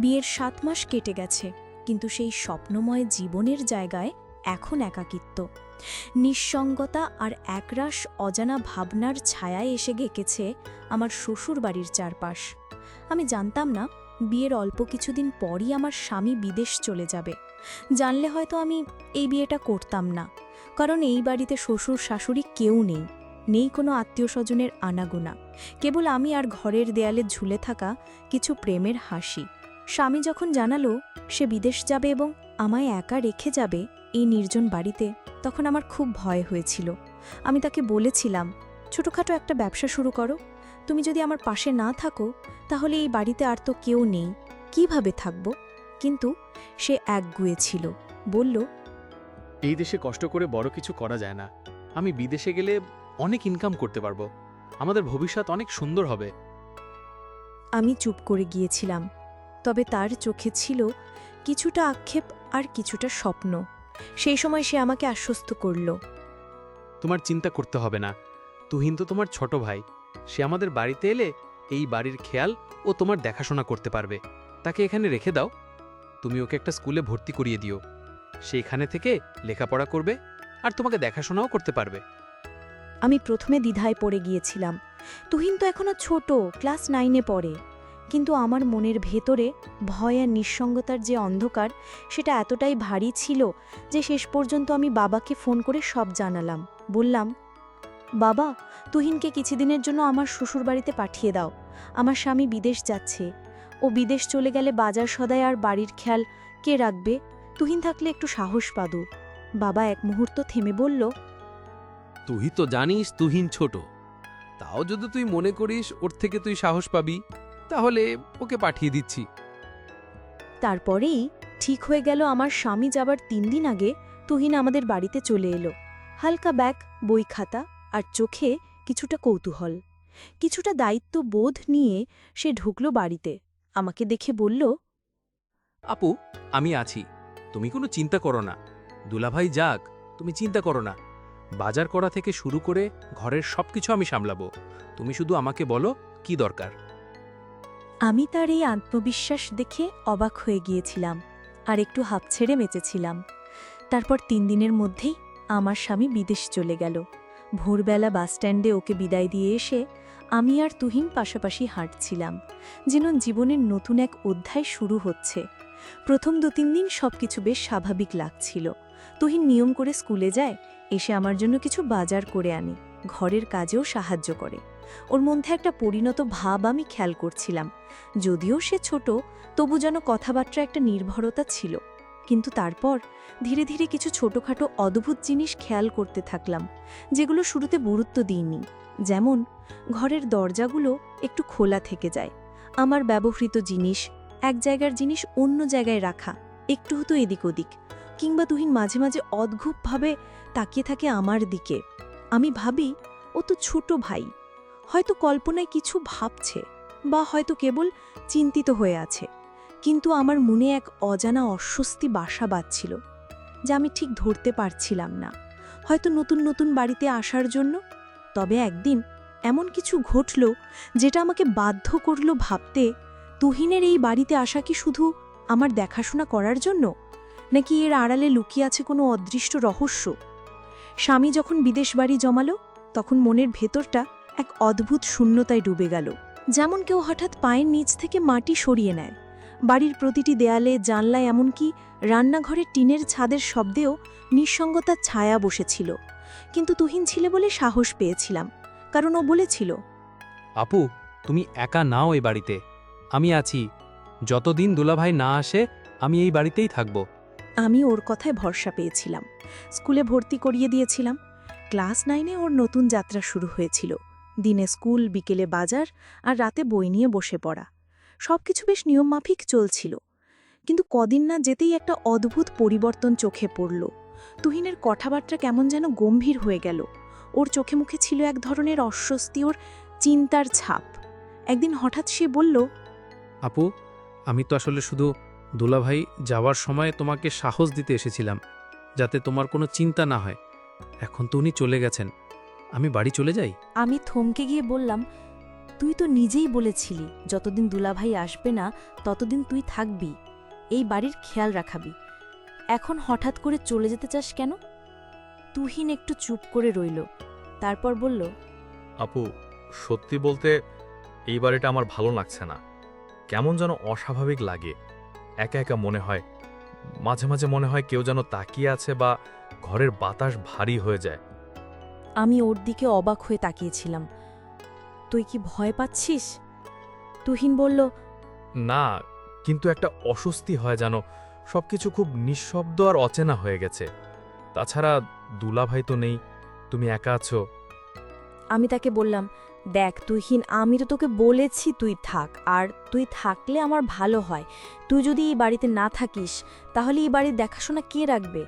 বিয়ের ৭ মাস কেটে গেছে, কিন্তু সেই স্বপ্নময় জীবনের জায়গায় এখন একাকিত্ব, নিঃসঙ্গতা আর একরাশ অজানা ভাবনার ছায়ায় এসে গেঁকেছে আমার শ্বশুর বাড়ির চারপাশ। আমি জানতাম না বিয়ের অল্প কিছুদিন পরই আমার স্বামী বিদেশ চলে যাবে। জানলে হয়তো আমি এই বিয়েটা করতাম না, কারণ এই বাড়িতে শ্বশুর শাশুড়ি কেউ নেই, নেই কোনো আত্মীয় স্বজনের আনাগোনা, কেবল আমি আর ঘরের দেয়ালে ঝুলে থাকা কিছু প্রেমের হাসি। স্বামী যখন জানালো সে বিদেশ যাবে এবং আমায় একা রেখে যাবে এই নির্জন বাড়িতে, তখন আমার খুব ভয় হয়েছিল। আমি তাকে বলেছিলাম, ছোটখাটো একটা ব্যবসা শুরু করো, তুমি যদি আমার পাশে না থাকো তাহলে এই বাড়িতে আর তো কেউ নেই, কিভাবে থাকব? কিন্তু সে একগুঁয়ে ছিল, বলল, এই দেশে কষ্ট করে বড় কিছু করা যায় না। আমি বিদেশে গেলে অনেক ইনকাম করতে পারবো, আমাদের ভবিষ্যৎ অনেক সুন্দর হবে। আমি চুপ করে গিয়েছিলাম, তবে তার চোখে ছিল কিছুটা আক্ষেপ আর কিছুটা স্বপ্ন। সেই সময় সে আমাকে আশ্বস্ত করল, তোমার চিন্তা করতে হবে না, তুহিন তো তোমার ছোট ভাই, সে আমাদের বাড়িতে এলে এই বাড়ির খেয়াল ও তোমার দেখাশোনা করতে পারবে। তাকে এখানে রেখে দাও, তুমি ওকে একটা স্কুলে ভর্তি করিয়ে দিও, সে এখানে থেকে লেখাপড়া করবে আর তোমাকে দেখাশোনাও করতে পারবে। আমি প্রথমে দ্বিধায় পড়ে গিয়েছিলাম। তুহিন তো এখনো ছোট, ক্লাস 9-এ পড়ে, কিন্তু আমার মনের ভেতরে ভয় আর নিঃসঙ্গতার যে অন্ধকার, সেটা এতটাই ভারী ছিল যে শেষ পর্যন্ত আমি বাবাকে ফোন করে সব জানালাম। বললাম, বাবা, তুহিনকে কিছুদিনের জন্য আমার শ্বশুরবাড়িতে পাঠিয়ে দাও, আমার স্বামী বিদেশ যাচ্ছে, ও বিদেশ চলে গেলে বাজার সদাই আর বাড়ির খেয়াল কে রাখবে? তুহিন থাকলে একটু সাহস পাদু। বাবা এক মুহূর্ত থেমে বলল, তুই তো জানিস তুহিন ছোট, তাও যদি তুই মনে করিস ওর থেকে তুই সাহস পাবি, তাহলে ওকে পাঠিয়ে দিচ্ছি। তারপরেই ঠিক হয়ে গেল। আমার স্বামী যাবার 3 দিন আগে তুহিন আমাদের বাড়িতে চলে এলো, হালকা ব্যাগ, বই খাতা আর চোখে কিছুটা কৌতূহল, কিছুটা দায়িত্ব বোধ নিয়ে সে ঢুকল বাড়িতে। আমাকে দেখে বলল, আপু, আমি আছি, তুমি কোনো চিন্তা করো না। দুলাভাই যাক, তুমি চিন্তা করো না। বাজার করা থেকে শুরু করে ঘরের সবকিছু আমি সামলাবো, তুমি শুধু আমাকে বলো কি দরকার। আমি তার এই আত্মবিশ্বাস দেখে অবাক হয়ে গিয়েছিলাম আর একটু হাঁপ ছেড়ে মেচেছিলাম। তারপর 3 দিনের মধ্যেই আমার স্বামী বিদেশ চলে গেল। ভোরবেলা বাসস্ট্যান্ডে ওকে বিদায় দিয়ে এসে আমি আর তুহিন পাশাপাশি হাঁটছিলাম, যেন জীবনের নতুন এক অধ্যায় শুরু হচ্ছে। প্রথম 2-3 দিন সবকিছু বেশ স্বাভাবিক লাগছিল। তুহিন নিয়ম করে স্কুলে যায়, এসে আমার জন্য কিছু বাজার করে আনে, ঘরের কাজেও সাহায্য করে। ওর মধ্যে একটা পরিণত ভাব আমি খেয়াল করছিলাম। যদিও সে ছোট, তবু যেন কথাবার্তা একটা নির্ভরতা ছিল। কিন্তু তারপর ধীরে ধীরে কিছু ছোটখাটো অদ্ভুত জিনিস খেয়াল করতে থাকলাম, যেগুলো শুরুতে গুরুত্ব দিইনি। যেমন ঘরের দরজাগুলো একটু খোলা থেকে যায়, আমার ব্যবহৃত জিনিস, এক জায়গার জিনিস অন্য জায়গায় রাখা একটু হতো এদিক ওদিক, কিংবা তুহিন মাঝে মাঝে অদ্ভুতভাবে তাকিয়ে থাকে আমার দিকে। আমি ভাবি, ও তো ছোট ভাই, হয়তো কল্পনায় কিছু ভাবছে বা হয়তো কেবল চিন্তিত হয়ে আছে। কিন্তু আমার মনে এক অজানা অস্বস্তি বাসা বাঁধছিল, যা আমি ঠিক ধরতে পারছিলাম না। হয়তো নতুন নতুন বাড়িতে আসার জন্য। তবে একদিন এমন কিছু ঘটল যেটা আমাকে বাধ্য করল ভাবতে, তুহিনের এই বাড়িতে আসা কি শুধু আমার দেখাশোনা করার জন্য, নাকি এর আড়ালে লুকিয়ে আছে কোনো অদৃষ্ট রহস্য? স্বামী যখন বিদেশ বাড়ি জমালো, তখন মনের ভেতরটা এক অদ্ভুত শূন্যতায় ডুবে গেল, যেমন কেউ হঠাৎ পায়ের নিচ থেকে মাটি সরিয়ে নেয়। বাড়ির প্রতিটি দেয়ালে, জানলায়, এমনকি রান্নাঘরের টিনের ছাদের শব্দেও নিঃসঙ্গতার ছায়া বসেছিল। কিন্তু তুহিন ছিল বলে সাহস পেয়েছিলাম, কারণ ও বলেছিল, আপু, তুমি একা নাও এই বাড়িতে, আমি আছি। যতদিন দুলাভাই না আসে আমি এই বাড়িতেই থাকব। আমি ওর কথায় ভরসা পেয়েছিলাম। স্কুলে ভর্তি করিয়ে দিয়েছিলাম। ক্লাস 9-এ ওর নতুন যাত্রা শুরু হয়েছিল। দিনে স্কুল, বিকেলে বাজার আর রাতে বই নিয়ে বসে পড়া, সবকিছু বেশ নিয়মমাফিক চলছিল। কিন্তু কদিন না যেতেই একটা অদ্ভুত পরিবর্তন চোখে পড়ল। তুহিনের কথাবার্তা কেমন যেন গম্ভীর হয়ে গেল। ওর চোখে মুখে ছিল এক ধরনের অস্বস্তি, ওর চিন্তার ছাপ। একদিন হঠাৎ সে বলল, আপু, আমি তো আসলে শুধু দুলাভাই যাওয়ার সময় তোমাকে সাহস দিতে এসেছিলাম, যাতে তোমার কোনো চিন্তা না হয়। এখন তো উনি চলে গেছেন, আমি বাড়ি চলে যাই। আমি থমকে গিয়ে বললাম, তুই তো নিজেই বলেছিলি যতদিন দুলাভাই আসবে না ততদিন তুই থাকবি, এই বাড়ির খেয়াল রাখাবি। এখন হঠাৎ করে চলে যেতে চাস কেন? তুহিন একটু চুপ করে রইল, তারপর বলল, আপু, সত্যি বলতে এই বাড়িটা আমার ভালো লাগছে না। কেমন যেন অস্বাভাবিক লাগে, একা একা মনে হয়। মাঝে মাঝে মনে হয় কেউ যেন তাকিয়ে আছে বা ঘরের বাতাস ভারী হয়ে যায়। আমি ওর দিকে অবাক হয়ে তাকিয়েছিলাম। তুই কি ভয় পাচ্ছিস? তুহিন বলল, না, কিন্তু একটা অস্বস্তি হয় যেন, সবকিছু খুব নিঃশব্দ আর অচেনা হয়ে গেছে। তাছাড়া দুলাভাই তো নেই, তুমি একা আছো। আমি তাকে বললাম, দেখ তুহিন, আমি তো তোকে বলেছি তুই থাক, আর তুই থাকলে আমার ভালো হয়। তুই যদি এই বাড়িতে না থাকিস তাহলে এই বাড়ির দেখাশোনা কে রাখবে?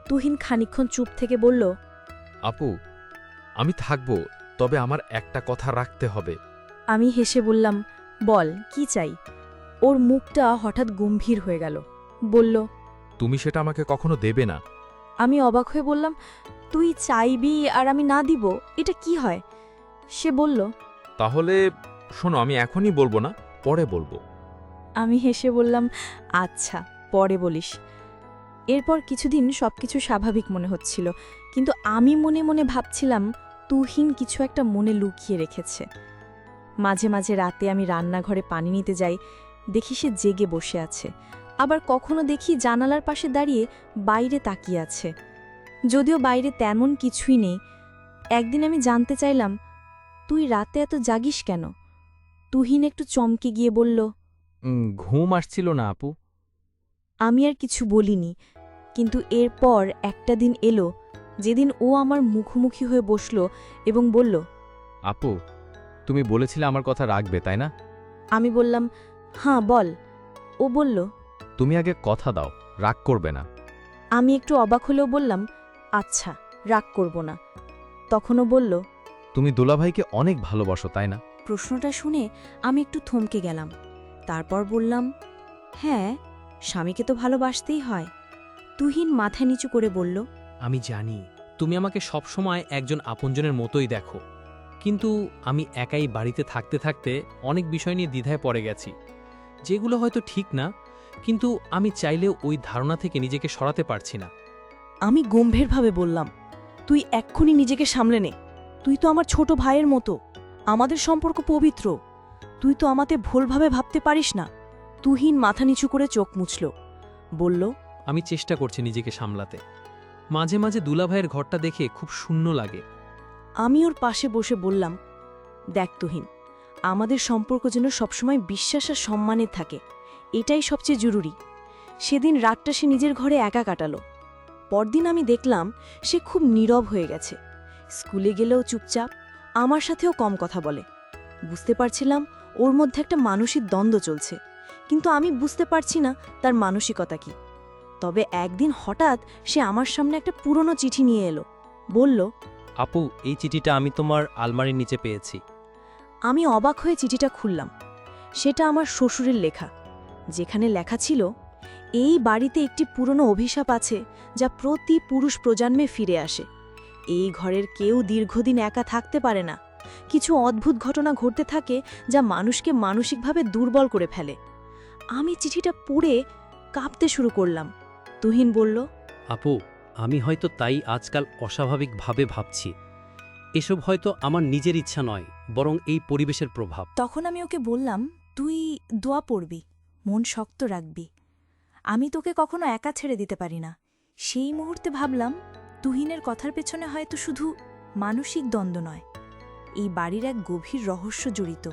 তুহিন খানিকক্ষণ চুপ থেকে বলল, আপু, আমি থাকবো, তবে আমার একটা কথা রাখতে হবে। আমি হেসে বললাম, বল কি চাই? ওর মুখটা হঠাৎ গম্ভীর হয়ে গেল, বলল, তুমি সেটা আমাকে কখনো দেবে না। আমি অবাক হয়ে বললাম, তুই চাইবি আর আমি না দিব, এটা কি হয়? সে বলল, তাহলে শোনো, আমি এখনই বলবো না, পরে বলবো। আমি হেসে বললাম, আচ্ছা, পরে বলিস। এরপর কিছুদিন সবকিছু স্বাভাবিক মনে হচ্ছিল, কিন্তু আমি মনে মনে ভাবছিলাম তুহিন কিছু একটা মনে লুকিয়ে রেখেছে। মাঝে মাঝে রাতে আমি রান্নাঘরে পানি নিতে যাই, দেখি সে জেগে বসে আছে। আবার কখনো দেখি জানালার পাশে দাঁড়িয়ে বাইরে তাকিয়ে আছে, যদিও বাইরে তেমন কিছুই নেই। একদিন আমি জানতে চাইলাম, তুই রাতে এত জাগিস কেন? তুহিন একটু চমকে গিয়ে বলল, ঘুম আসছিল না আপু। আমি আর কিছু বলিনি, কিন্তু এরপর একটা দিন এলো যেদিন ও আমার মুখোমুখি হয়ে বসল এবং বলল, আপু, তুমি বলেছিলে আমার কথা রাখবে, তাই না? আমি বললাম, হ্যাঁ বল। ও বলল, তুমি আগে কথা দাও, রাগ করবে না। আমি একটু অবাক হলেও বললাম, আচ্ছা, রাগ করব না। তখনও বলল, তুমি দুলাভাইকে অনেক ভালোবাসো, তাই না? প্রশ্নটা শুনে আমি একটু থমকে গেলাম। তারপর বললাম, হ্যাঁ, স্বামীকে তো ভালোবাসতেই হয়। তুহিন মাথা নিচু করে বলল, আমি জানি তুমি আমাকে সবসময় একজন আপনজনের মতোই দেখো, কিন্তু আমি একাই বাড়িতে থাকতে থাকতে অনেক বিষয় নিয়ে দ্বিধায় পড়ে গেছি, যেগুলো হয়তো ঠিক না, কিন্তু আমি চাইলেও ওই ধারণা থেকে নিজেকে সরাতে পারছি না। আমি গম্ভীরভাবে বললাম, তুই এক্ষুনি নিজেকে সামলে নে। তুই তো আমার ছোট ভাইয়ের মতো, আমাদের সম্পর্ক পবিত্র। তুই তো আমাতে ভুলভাবে ভাবতে পারিস না। তুহিন মাথা নিচু করে চোখ মুছল, বলল, আমি চেষ্টা করছি নিজেকে সামলাতে। মাঝে মাঝে দুলাভাইয়ের ঘরটা দেখে খুব শূন্য লাগে। আমি ওর পাশে বসে বললাম, দেখ তুহিন, আমাদের সম্পর্ক যেন সবসময় বিশ্বাস আর সম্মানের থাকে, এটাই সবচেয়ে জরুরি। সেদিন রাতটা সে নিজের ঘরে একা কাটালো। পরদিন আমি দেখলাম সে খুব নীরব হয়ে গেছে। স্কুলে গেলেও চুপচাপ, আমার সাথেও কম কথা বলে। বুঝতে পারছিলাম ওর মধ্যে একটা মানসিক দ্বন্দ্ব চলছে, কিন্তু আমি বুঝতে পারছি না তার মানসিকতা কি। তবে একদিন হঠাৎ সে আমার সামনে একটা পুরনো চিঠি নিয়ে এলো, বলল, আপু, এই চিঠিটা আমি তোমার আলমারির নিচে পেয়েছি। আমি অবাক হয়ে চিঠিটা খুললাম। সেটা আমার শ্বশুরের লেখা, যেখানে লেখা ছিল, এই বাড়িতে একটি পুরনো অভিশাপ আছে যা প্রতি পুরুষ প্রজন্মে ফিরে আসে। এই ঘরের কেউ দীর্ঘদিন একা থাকতে পারে না। কিছু অদ্ভুত ঘটনা ঘটতে থাকে যা মানুষকে মানসিকভাবে দুর্বল করে ফেলে। আমি চিঠিটা পড়ে কাঁপতে শুরু করলাম। তুহিন বলল, আপু, আমি হয়তো তাই আজকাল অস্বাভাবিকভাবে ভাবছি। এসব হয়তো আমার নিজের ইচ্ছা নয়, বরং এই পরিবেশের প্রভাব। তখন আমি ওকে বললাম, তুই দোয়া পড়বি, মন শক্ত রাখবি। আমি তোকে কখনো একা ছেড়ে দিতে পারি না। সেই মুহূর্তে ভাবলাম, তুহিনের কথার পেছনে হয়তো শুধু মানসিক দ্বন্দ্ব নয়, এই বাড়ির এক গভীর রহস্য জড়িত।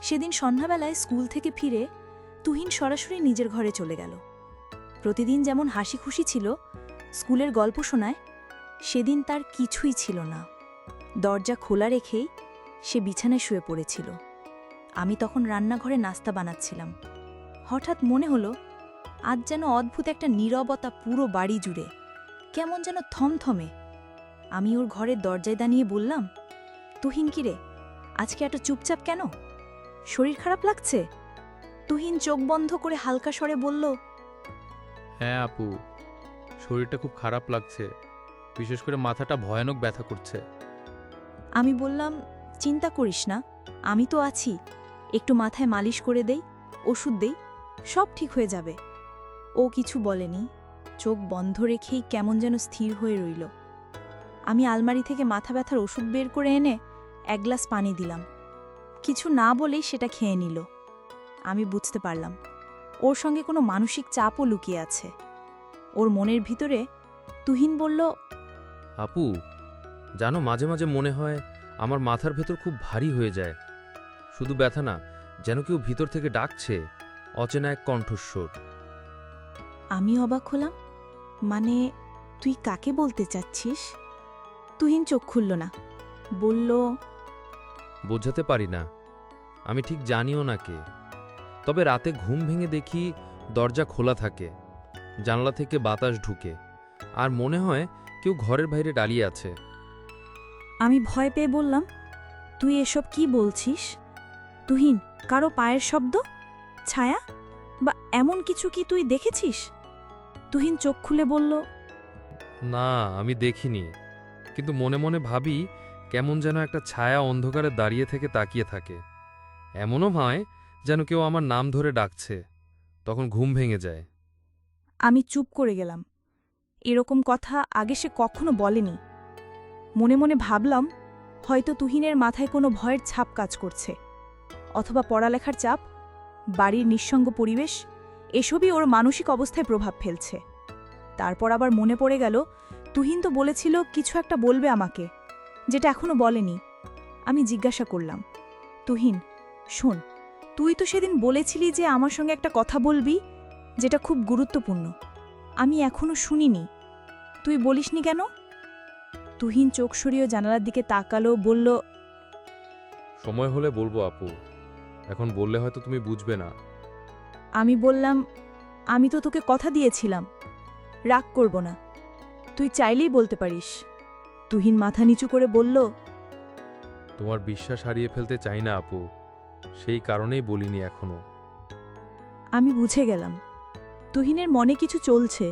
সেদিন সন্ধ্যাবেলায় স্কুল থেকে ফিরে তুহিন সরাসরি নিজের ঘরে চলে গেল। প্রতিদিন যেমন হাসি খুশি ছিল, স্কুলের গল্প শোনায়, সেদিন তার কিছুই ছিল না। দরজা খোলা রেখেই সে বিছানায় শুয়ে পড়েছিল। আমি তখন রান্নাঘরে নাস্তা বানাচ্ছিলাম। হঠাৎ মনে হলো, আজ যেন অদ্ভুত একটা নীরবতা পুরো বাড়ি জুড়ে, কেমন যেন থমথমে। আমি ওর ঘরের দরজায় দাঁড়িয়ে বললাম, তুহিন কিরে, আজকে এত চুপচাপ কেন? শরীর খারাপ লাগছে? তুহিন চোখ বন্ধ করে হালকা স্বরে বলল, হ্যাঁ আপু, শরীরটা খুব খারাপ লাগছে, বিশেষ করে মাথাটা ভয়ানক ব্যথা করছে। আমি বললাম, চিন্তা করিস না, আমি তো আছি, একটু মাথায় মালিশ করে দেই, ওষুধ দেই, সব ঠিক হয়ে যাবে। ও কিছু বলেনি, চোখ বন্ধ রেখেই কেমন যেন স্থির হয়ে রইল। আমি আলমারি থেকে মাথা ব্যথার ওষুধ বের করে এনে এক গ্লাস পানি দিলাম। কিছু না বলেই সেটা খেয়ে নিল। আমি বুঝতে পারলাম ওর সঙ্গে কোনো মানসিক চাপও লুকিয়ে আছে। ওর মনের ভিতরে তুহিন বলল, আপু, জানো মাঝে মাঝে মনে হয় আমার মাথার ভেতর খুব ভারী হয়ে যায়। শুধু ব্যথা না, যেন কেউ ভিতর থেকে ডাকছে, অচেনা এক কণ্ঠস্বর। আমি অবাক হলাম। মানে, তুই কাকে বলতে চাচ্ছিস? তুহিন চোখ খুলল না, বলল, বোঝাতে পারি না, আমি ঠিক জানিও না কে। তবে রাতে ঘুম ভেঙে দেখি দরজা খোলা থাকে, জানলা থেকে বাতাস ঢুকে, আর মনে হয় কেউ ঘরের বাইরে দাঁড়িয়ে আছে। আমি ভয় পেয়ে বললাম, তুই এসব কি বলছিস? তুহিন, কারো পায়ের শব্দ, ছায়া বা এমন কিছু কি তুই দেখেছিস? তুহিন চোখ খুলে বলল, না, আমি দেখিনি, কিন্তু মনে মনে ভাবি কেমন যেন একটা ছায়া অন্ধকারে দাঁড়িয়ে থেকে তাকিয়ে থাকে। এমনও হয় যেন কেউ আমার নাম ধরে ডাকছে। তখন ঘুম ভেঙে যায়। আমি চুপ করে গেলাম। এরকম কথা আগে সে কখনো বলেনি। মনে মনে ভাবলাম, হয়তো তুহিনের মাথায় কোনো ভয়ের ছাপ কাজ করছে, অথবা পড়ালেখার চাপ, বাড়ির নিঃসঙ্গ পরিবেশ, এসবই ওর মানসিক অবস্থায় প্রভাব ফেলছে। তারপর আবার মনে পড়ে গেল, তুহিন তো বলেছিল কিছু একটা বলবে আমাকে, যেটা এখনো বলেনি। আমি জিজ্ঞাসা করলাম, তুহিন, শোন, তুই তো সেদিন বলেছিলি যে আমার সঙ্গে একটা কথা বলবি, যেটা খুব গুরুত্বপূর্ণ। আমি এখনো শুনিনি, তুই বলিসনি কেন? তুহিন চোখ সরিয়ে জানালার দিকে তাকালো, বলল, সময় হলে বলবো আপু, এখন বললে হয়তো তুমি বুঝবে না। আমি বললাম, আমি তো তোকে কথা দিয়েছিলাম, রাগ করব না, তুই চাইলেই বলতে পারিস। তুহিন মাথা নিচু করে বলল, তোমার বিশ্বাস হারিয়ে ফেলতে চাই না আপু, সেই কারণেই বলিনি এখনো। আমি বুঝে গেলাম তুহিনের মনে কিছু চলছে,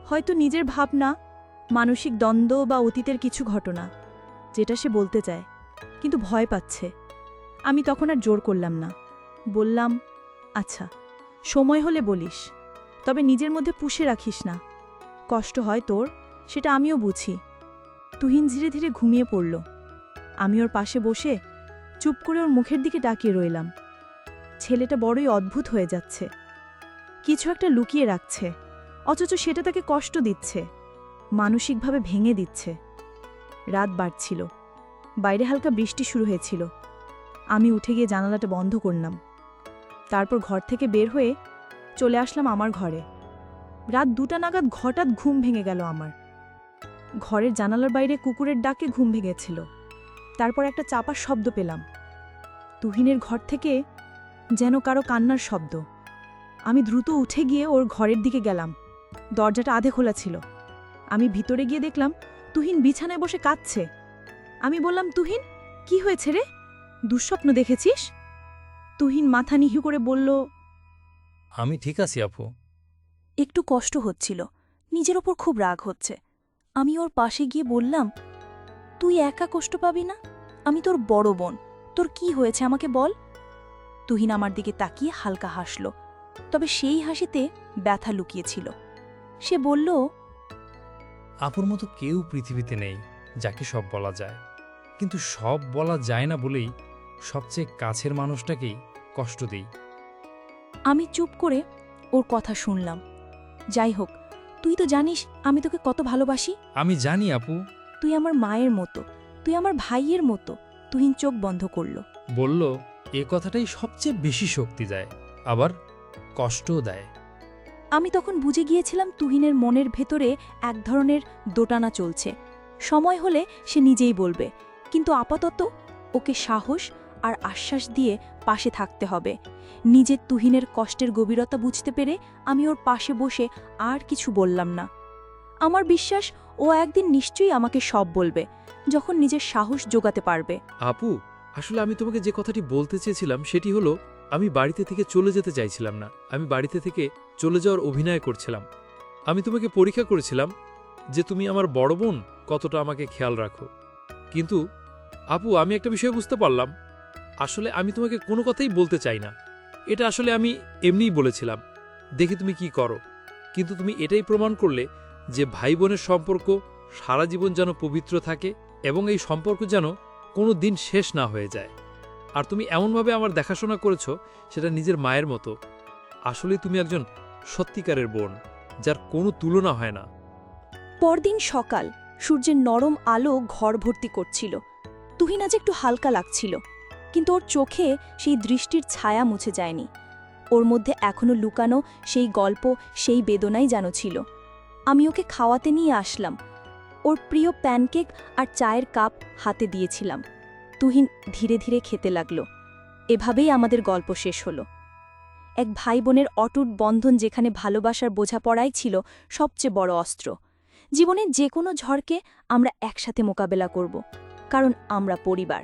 হয়তো নিজের ভাবনা, মানসিক দ্বন্দ্ব বা অতীতের কিছু ঘটনা, যেটা সে বলতে চায় কিন্তু ভয় পাচ্ছে। আমি তখন আর জোর করলাম না, বললাম, আচ্ছা, সময় হলে বলিস, তবে নিজের মধ্যে পুষে রাখিস না। কষ্ট হয় তোর, সেটা আমিও বুঝি। তুহিন ধীরে ধীরে ঘুমিয়ে পড়ল। আমি ওর পাশে বসে চুপ করে ওর মুখের দিকে তাকিয়ে রইলাম। ছেলেটা বড়ই অদ্ভুত হয়ে যাচ্ছে, কিছু একটা লুকিয়ে রাখছে, অথচ সেটা তাকে কষ্ট দিচ্ছে, মানসিকভাবে ভেঙে দিচ্ছে। রাত বাড়ছিল, বাইরে হালকা বৃষ্টি শুরু হয়েছিল। আমি উঠে গিয়ে জানালাটা বন্ধ করলাম। তারপর ঘর থেকে বের হয়ে চলে আসলাম আমার ঘরে। রাত 2টা নাগাদ হঠাৎ ঘুম ভেঙে গেল আমার। ঘরের জানালার বাইরে কুকুরের ডাকে ঘুম ভেঙেছিল। তারপর একটা চাপার শব্দ পেলাম। তুহিনের ঘর থেকে যেন কারো কান্নার শব্দ। আমি দ্রুত উঠে গিয়ে ওর ঘরের দিকে গেলাম। দরজাটা আধে খোলা ছিল। আমি ভিতরে গিয়ে দেখলাম তুহিন বিছানায় বসে কাঁদছে। আমি বললাম, তুহিন, কি হয়েছে রে? দুঃস্বপ্ন দেখেছিস? তুহিন মাথা নিহু করে বলল, আমি ঠিক আছি আপু। একটু কষ্ট হচ্ছিল, নিজের ওপর খুব রাগ হচ্ছে। আমি ওর পাশে গিয়ে বললাম, তুই একা কষ্ট পাবি না? আমি তোর বড় বোন, তোর কি হয়েছে আমাকে বল। তুহিন আমার দিকে তাকিয়ে হালকা হাসল, তবে সেই হাসিতে ব্যথা লুকিয়েছিল। সে বলল, আপুর মতো কেউ পৃথিবীতে নেই যাকে সব বলা যায়, কিন্তু সব বলা যায় না বলেই সবচেয়ে কাছের মানুষটাকেই কষ্ট দিই। আমি চুপ করে ওর কথা শুনলাম। যাই হোক, তুই তো জানিস আমি তোকে কত ভালোবাসি। আমি জানি আপু। তুই আমার মায়ের মতো, তুই আমার ভাইয়ের মতো। তুহিন চোখ বন্ধ করল। বলল, এ কথাটাই সবচেয়ে বেশি শক্তি দেয়, আবার কষ্টও দেয়। আমি তখন বুঝে গিয়েছিলাম তুহিনের মনের ভেতরে এক ধরনের দোটানা চলছে। সময় হলে সে নিজেই বলবে, কিন্তু আপাতত ওকে সাহস আর আশ্বাস দিয়ে পাশে থাকতে হবে। নিজের তুহিনের কষ্টের গভীরতা বুঝতে পেরে আমি ওর পাশে বসে আর কিছু বললাম না। আমার বিশ্বাস ও একদিন নিশ্চয়ই আমাকে সব বলবে, যখন নিজের সাহস জোগাতে পারবে। আপু, আসলে আমি তোমাকে যে কথাটি বলতে চেয়েছিলাম সেটি হলো, আমি বাড়িতে থেকে চলে যেতে চাইছিলাম না। আমি বাড়িতে থেকে চলে যাওয়ার অভিনয় করছিলাম। আমি তোমাকে পরীক্ষা করেছিলাম যে তুমি আমার বড় বোন, কতটা আমাকে খেয়াল রাখো। কিন্তু আপু, আমি একটা বিষয় বুঝতে পারলাম, আসলে আমি তোমাকে কোনো কথাই বলতে চাই না। এটা আসলে আমি এমনিই বলেছিলাম, দেখি তুমি কি করো। কিন্তু তুমি এটাই প্রমাণ করলে যে ভাই বোনের সম্পর্ক সারা জীবন যেন পবিত্র থাকে এবং এই সম্পর্ক যেন কোনো দিন শেষ না হয়ে যায়। আর তুমি এমনভাবে আমার দেখাশোনা করেছো, সেটা নিজের মায়ের মতো। আসলে তুমি একজন সত্যিকারের বোন, যার কোনো তুলনা হয় না। পরদিন সকাল, সূর্যের নরম আলো ঘর ভর্তি করছিল। তুহিন আজ একটু হালকা লাগছিল, কিন্তু ওর চোখে সেই দৃষ্টির ছায়া মুছে যায়নি। ওর মধ্যে এখনো লুকানো সেই গল্প, সেই বেদনাই যেন ছিল। আমি ওকে খাওয়াতে নিয়ে আসলাম। ওর প্রিয় প্যানকেক আর চায়ের কাপ হাতে দিয়েছিলাম। তুহিন ধীরে ধীরে খেতে লাগল। এভাবেই আমাদের গল্প শেষ হলো। এক ভাই বোনের অটুট বন্ধন, যেখানে ভালোবাসার বোঝাপড়াই ছিল সবচেয়ে বড় অস্ত্র। জীবনের যে কোনো ঝড়কে আমরা একসাথে মোকাবেলা করব, কারণ আমরা পরিবার।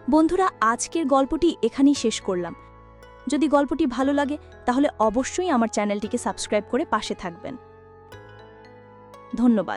বন্ধুরা, আজকের গল্পটি এখানেই শেষ করলাম। যদি গল্পটি ভালো লাগে তাহলে অবশ্যই আমার চ্যানেলটিকে সাবস্ক্রাইব করে পাশে থাকবেন। ধন্যবাদ।